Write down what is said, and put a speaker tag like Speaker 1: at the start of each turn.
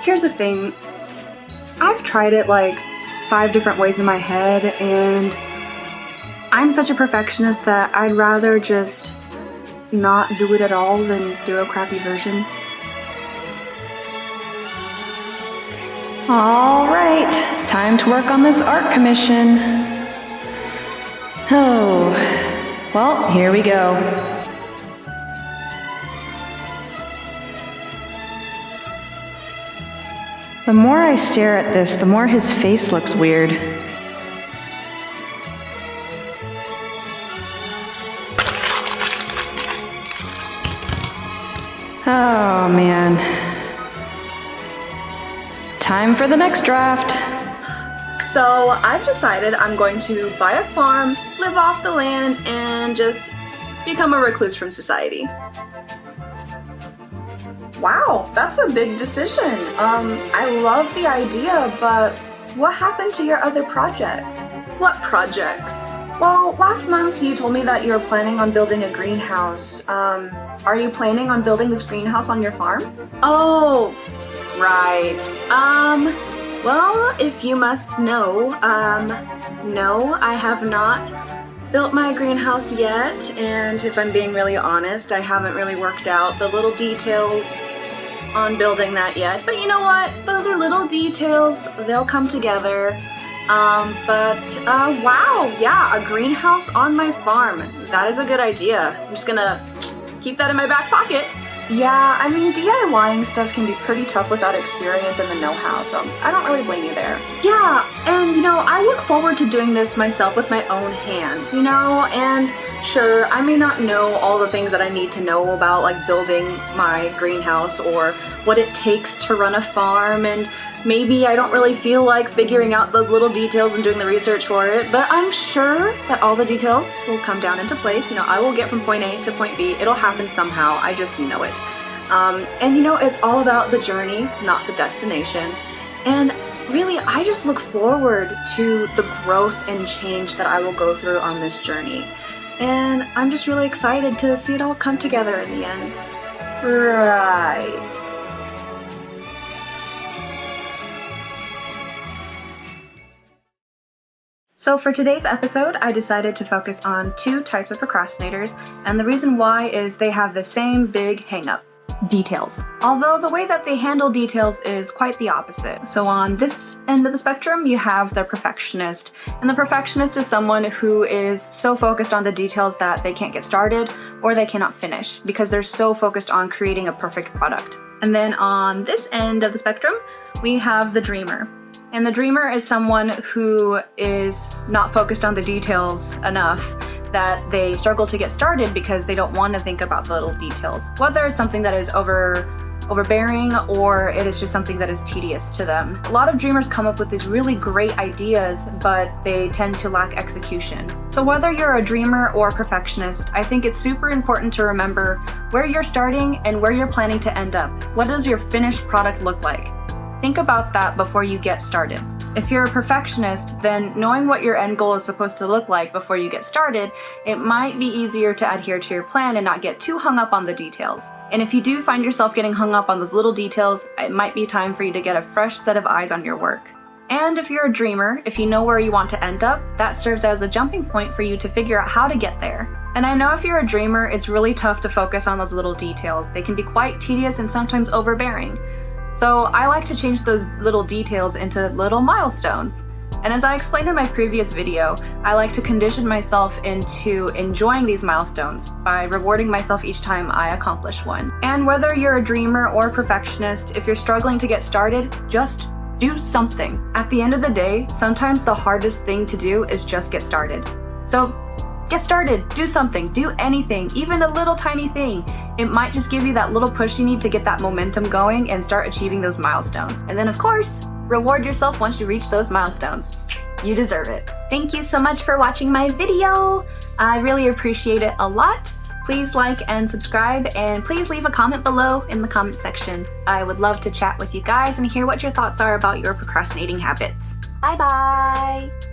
Speaker 1: Here's the thing. I've tried it like 5 different ways in my head, and I'm such a perfectionist that I'd rather just not do it at all than do a crappy version.
Speaker 2: All right, time to work on this art commission. Oh, well, here we go. The more I stare at this, the more his face looks weird. Oh, man. Time for the next draft.
Speaker 3: So I've decided I'm going to buy a farm, live off the land, and just become a recluse from society. Wow, that's a big decision. I love the idea, but what happened to your other projects? What projects? Well, last month you told me that you were planning on building a greenhouse. Are you planning on building this greenhouse on your farm? Oh, right. Well, if you must know, no, I have not built my greenhouse yet, and if I'm being really honest, I haven't really worked out the little details on building that yet. But you know what? Those are little details. They'll come together. Wow, yeah, a greenhouse on my farm. That is a good idea. I'm just gonna keep that in my back pocket. Yeah, I mean, DIYing stuff can be pretty tough without experience and the know-how, so I don't really blame you there. Yeah, and I look forward to doing this myself with my own hands, and sure, I may not know all the things that I need to know about, like building my greenhouse or what it takes to run a farm, and maybe I don't really feel like figuring out those little details and doing the research for it, but I'm sure that all the details will come down into place. I will get from point A to point B. It'll happen somehow. I just know it. It's all about the journey, not the destination. And really, I just look forward to the growth and change that I will go through on this journey. And I'm just really excited to see it all come together in the end. Right.
Speaker 1: So for today's episode, I decided to focus on 2 types of procrastinators, and the reason why is they have the same big hang-up: details. Although the way that they handle details is quite the opposite. So on this end of the spectrum, you have the perfectionist, and the perfectionist is someone who is so focused on the details that they can't get started or they cannot finish because they're so focused on creating a perfect product. And then on this end of the spectrum, we have the dreamer. And the dreamer is someone who is not focused on the details enough that they struggle to get started because they don't want to think about the little details. Whether it's something that is overbearing or it is just something that is tedious to them. A lot of dreamers come up with these really great ideas, but they tend to lack execution. So whether you're a dreamer or a perfectionist, I think it's super important to remember where you're starting and where you're planning to end up. What does your finished product look like? Think about that before you get started. If you're a perfectionist, then knowing what your end goal is supposed to look like before you get started, it might be easier to adhere to your plan and not get too hung up on the details. And if you do find yourself getting hung up on those little details, it might be time for you to get a fresh set of eyes on your work. And if you're a dreamer, if you know where you want to end up, that serves as a jumping point for you to figure out how to get there. And I know if you're a dreamer, it's really tough to focus on those little details. They can be quite tedious and sometimes overbearing. So I like to change those little details into little milestones. And as I explained in my previous video, I like to condition myself into enjoying these milestones by rewarding myself each time I accomplish one. And whether you're a dreamer or a perfectionist, if you're struggling to get started, just do something. At the end of the day, sometimes the hardest thing to do is just get started. So get started, do something, do anything, even a little tiny thing. It might just give you that little push you need to get that momentum going and start achieving those milestones. And then of course, reward yourself once you reach those milestones. You deserve it. Thank you so much for watching my video. I really appreciate it a lot. Please like and subscribe, and please leave a comment below in the comment section. I would love to chat with you guys and hear what your thoughts are about your procrastinating habits. Bye bye!